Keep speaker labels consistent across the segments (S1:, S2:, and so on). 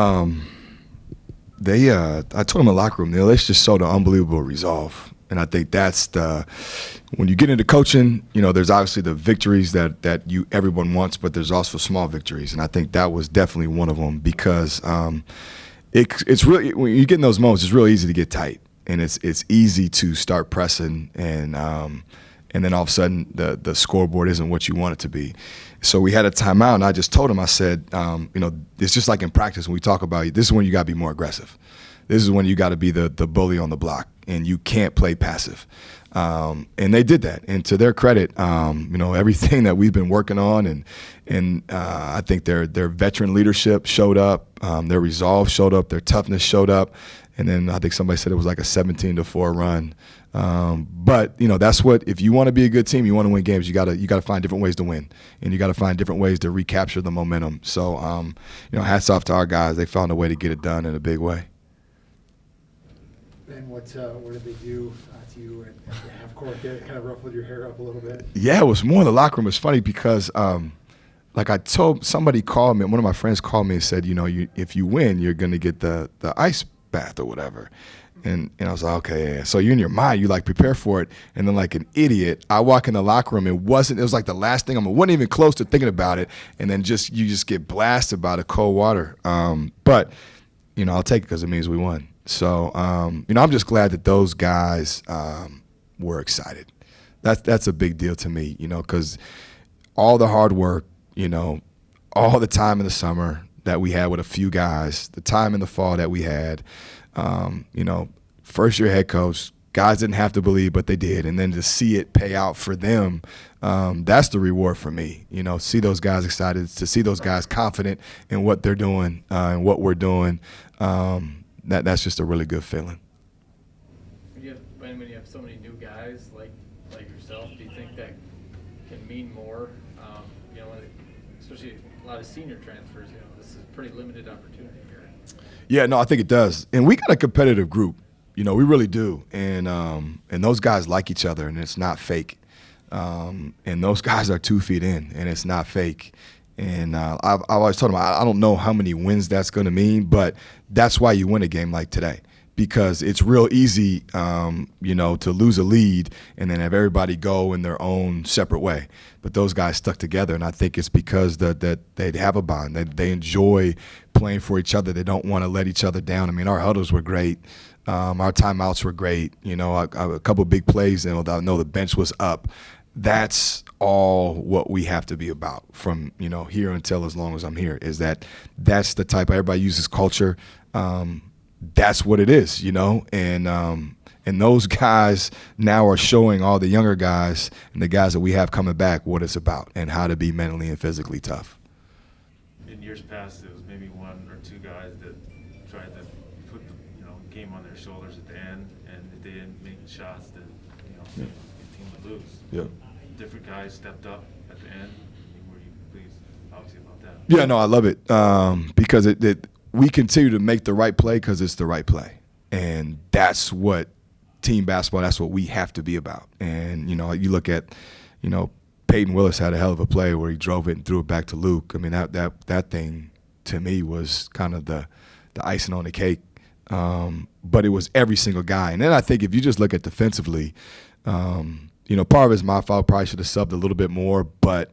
S1: Um, I told them in the locker room, they just showed an unbelievable resolve. And I think that's when you get into coaching, there's obviously the victories that everyone wants, but there's also small victories. And I think that was definitely one of them because it's really, when you get in those moments, it's really easy to get tight. And it's easy to start pressing and then all of a sudden the scoreboard isn't what you want it to be. So we had a timeout, and I just told him, I said, it's just like in practice when we talk about this is when you got to be more aggressive. This is when you got to be the bully on the block, and you can't play passive. And they did that. And to their credit, everything that we've been working on, and I think their veteran leadership showed up, their resolve showed up, their toughness showed up, and then I think somebody said it was like a 17-4 run. But that's what, if you want to be a good team, you want to win games, you got to find different ways to win, and you got to find different ways to recapture the momentum. So hats off to our guys. They found a way to get it done in a big way.
S2: And what did they do to you at the half court? Did it kind of ruffled your hair up a little bit?
S1: Yeah, it was more in the locker room. It's funny because like I told somebody, called me, one of my friends called me and said, if you win, you're going to get the ice bath or whatever. And I was like, okay, yeah. So you're in your mind, you like prepare for it. And then like an idiot, I walk in the locker room. It was like the last thing. I wasn't even close to thinking about it. And then you just get blasted by the cold water. But I'll take it because it means we won. So, I'm just glad that those guys were excited. That's a big deal to me, because all the hard work, all the time in the summer that we had with a few guys, the time in the fall that we had, first year head coach, guys didn't have to believe, but they did. And then to see it pay out for them, that's the reward for me. See those guys excited, to see those guys confident in what they're doing and what we're doing. That's just a really good feeling.
S3: When you have so many new guys like yourself, do you think that can mean more? Especially a lot of senior transfers. This is a pretty limited opportunity here.
S1: Yeah, no, I think it does. And we got a competitive group. We really do. And those guys like each other, and it's not fake. And those guys are 2 feet in, and it's not fake. And I've always told them, I don't know how many wins that's going to mean, but that's why you win a game like today, because it's real easy, to lose a lead and then have everybody go in their own separate way. But those guys stuck together, and I think it's because that they have a bond. They enjoy playing for each other. They don't want to let each other down. I mean, our huddles were great. Our timeouts were great. A couple of big plays, and I know the bench was up. That's all what we have to be about from here until as long as I'm here, is that's the type. Everybody uses culture. That's what it is, and those guys now are showing all the younger guys and the guys that we have coming back what it's about and how to be mentally and physically tough.
S4: In years past, it was maybe one or two guys that tried to put the game on their shoulders at the end, and if they didn't make the shots, that the team would lose.
S1: Yeah.
S4: Different guys stepped up at the end. Were you pleased, obviously, about that?
S1: Yeah, no, I love it because we continue to make the right play because it's the right play, and that's what team basketball. That's what we have to be about. And you look at, Peyton Willis had a hell of a play where he drove it and threw it back to Luke. I mean, that thing to me was kind of the icing on the cake. But it was every single guy. And then I think if you just look at defensively. Part of it's my fault. Probably should have subbed a little bit more, but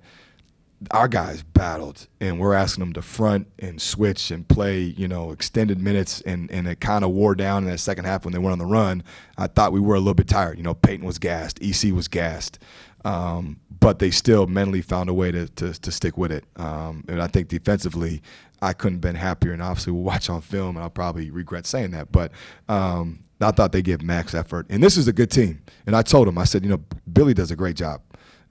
S1: our guys battled, and we're asking them to front and switch and play, extended minutes, and it kind of wore down in that second half when they went on the run. I thought we were a little bit tired. Peyton was gassed, EC was gassed, but they still mentally found a way to stick with it. And I think defensively, I couldn't have been happier. And obviously, we'll watch on film, and I'll probably regret saying that, but. I thought they gave max effort. And this is a good team. And I told him, I said, Billy does a great job.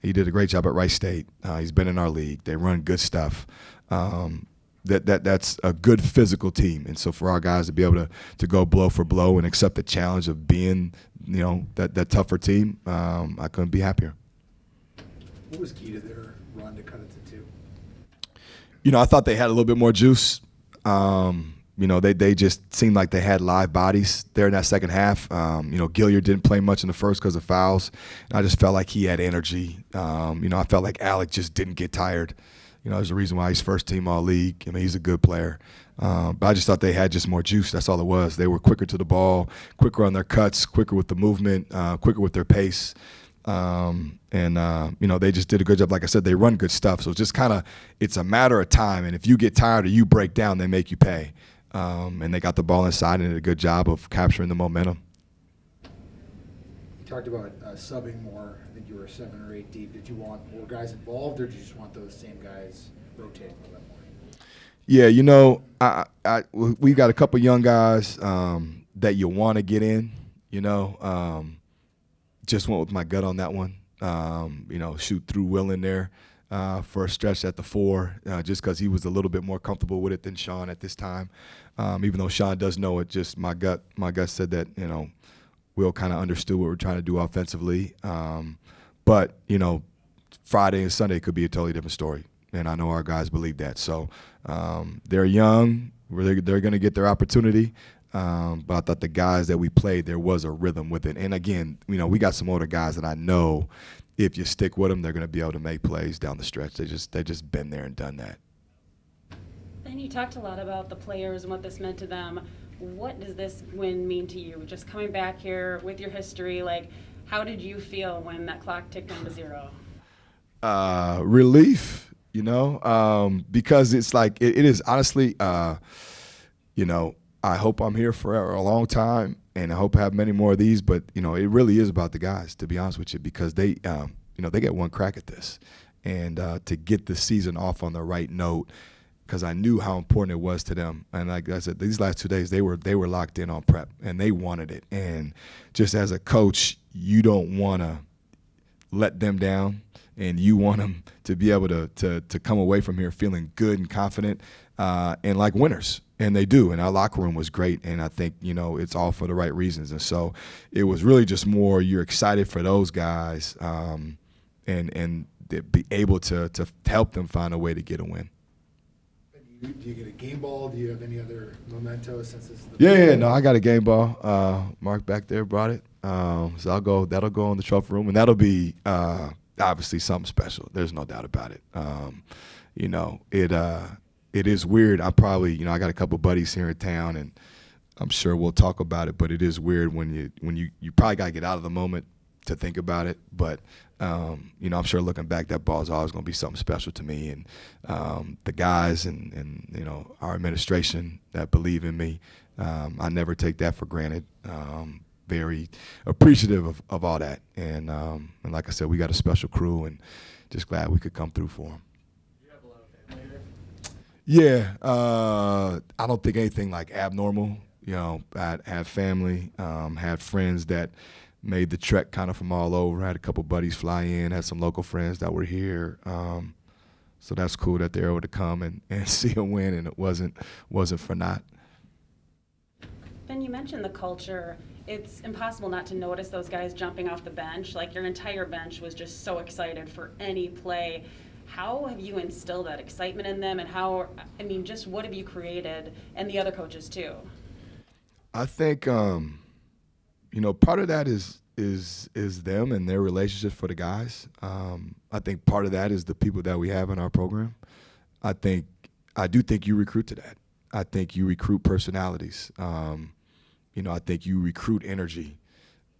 S1: He did a great job at Rice State. He's been in our league. They run good stuff. That's a good physical team. And so for our guys to be able to go blow for blow and accept the challenge of being, that tougher team, I couldn't be happier.
S2: What was key to their run to cut it to 2?
S1: I thought they had a little bit more juice. They just seemed like they had live bodies there in that second half. Gilliard didn't play much in the first because of fouls. And I just felt like he had energy. I felt like Alec just didn't get tired. There's a reason why he's first team All-League. I mean, he's a good player. But I just thought they had just more juice. That's all it was. They were quicker to the ball, quicker on their cuts, quicker with the movement, quicker with their pace. They just did a good job. Like I said, they run good stuff. So it's just it's a matter of time. And if you get tired or you break down, they make you pay. And they got the ball inside and did a good job of capturing the momentum.
S2: You talked about subbing more. I think you were 7 or 8 deep. Did you want more guys involved, or did you just want those same guys rotating a little bit more?
S1: Yeah, we got a couple young guys that you want to get in. Just went with my gut on that one. Shoot through Will in there for a stretch at the 4, just because he was a little bit more comfortable with it than Sean at this time. Even though Sean does know it, just my gut said that Will kind of understood what we're trying to do offensively. But Friday and Sunday could be a totally different story, and I know our guys believe that. So they're young. They're going to get their opportunity. But I thought the guys that we played, there was a rhythm with it. And again, we got some older guys that I know if you stick with them, they're going to be able to make plays down the stretch. They just been there and done that.
S5: And you talked a lot about the players and what this meant to them. What does this win mean to you? Just coming back here with your history, how did you feel when that clock ticked down to 0?
S1: Relief, because it's like it is honestly, I hope I'm here for a long time, and I hope I have many more of these. But it really is about the guys, to be honest with you, because they get one crack at this, and to get the season off on the right note, because I knew how important it was to them. And like I said, these last 2 days they were locked in on prep, and they wanted it. And just as a coach, you don't want to let them down, and you want them to be able to come away from here feeling good and confident and like winners. And they do. And our locker room was great. And I think, it's all for the right reasons. And so it was really just more you're excited for those guys and be able to help them find a way to get a win.
S2: Do you get a game ball? Do you have any other memento since this is
S1: No, I got a game ball. Mark back there brought it. So that'll go in the trophy room. And that'll be obviously something special. There's no doubt about it. It is weird. I probably, I got a couple buddies here in town, and I'm sure we'll talk about it. But it is weird when you probably got to get out of the moment to think about it. But I'm sure looking back, that ball is always going to be something special to me, and the guys and our administration that believe in me. I never take that for granted. Very appreciative of all that, and like I said, we got a special crew, and just glad we could come through for them. Yeah, I don't think anything like abnormal. I had family, had friends that made the trek kind of from all over. I had a couple buddies fly in, had some local friends that were here. So that's cool that they're able to come and see a win, and it wasn't for naught.
S5: Ben, you mentioned the culture. It's impossible not to notice those guys jumping off the bench. Your entire bench was just so excited for any play. How have you instilled that excitement in them, and just what have you created, and the other coaches too?
S1: I think, part of that is them and their relationships for the guys. I think part of that is the people that we have in our program. I do think you recruit to that. I think you recruit personalities. I think you recruit energy.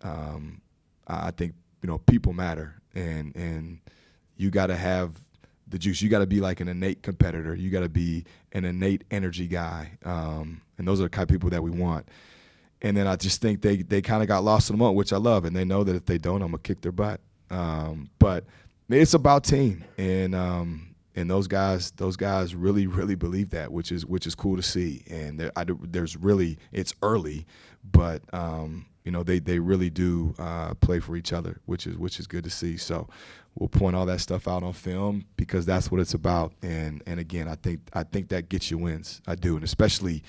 S1: I think, people matter, and you got to have the juice. You got to be like an innate competitor. You got to be an innate energy guy. And those are the kind of people that we want. And then I just think they kind of got lost in the moment, which I love. And they know that if they don't, I'm going to kick their butt. But it's about team. And those guys really, really believe that, which is cool to see. And it's early, but they really do play for each other, which is good to see. So we'll point all that stuff out on film because that's what it's about. And again, I think that gets you wins. I do, and especially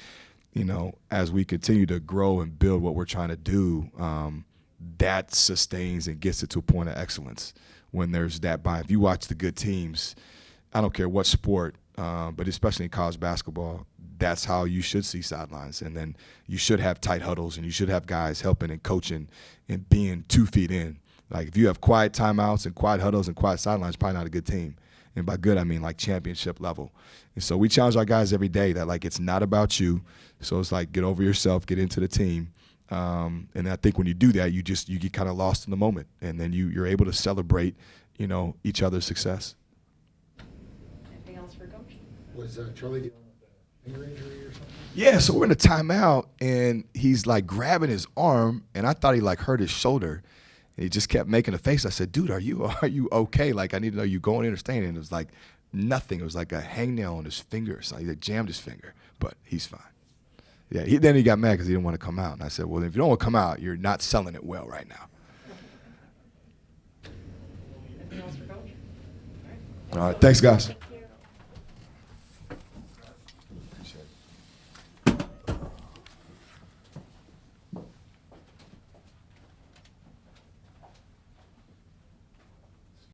S1: as we continue to grow and build what we're trying to do, that sustains and gets it to a point of excellence when there's that buy. If you watch the good teams, I don't care what sport, but especially in college basketball, that's how you should see sidelines. And then you should have tight huddles, and you should have guys helping and coaching and being 2 feet in. If you have quiet timeouts and quiet huddles and quiet sidelines, it's probably not a good team. And by good, I mean like championship level. And so we challenge our guys every day that like it's not about you. So it's like get over yourself, get into the team. And I think when you do that, you get kind of lost in the moment, and then you're able to celebrate, each other's success.
S5: Anything else for Coach?
S2: Was Charlie dealing with a finger injury or something?
S1: Yeah, so we're in a timeout, and he's like grabbing his arm, and I thought he like hurt his shoulder. And he just kept making a face. I said, "Dude, are you okay? Like, I need to know you going in or staying in." It was like nothing. It was like a hangnail on his finger. So he jammed his finger, but he's fine. Yeah, then he got mad because he didn't want to come out. And I said, well, if you don't want to come out, you're not selling it well right now.
S5: Anything else for Coach?
S1: All right, thanks, guys.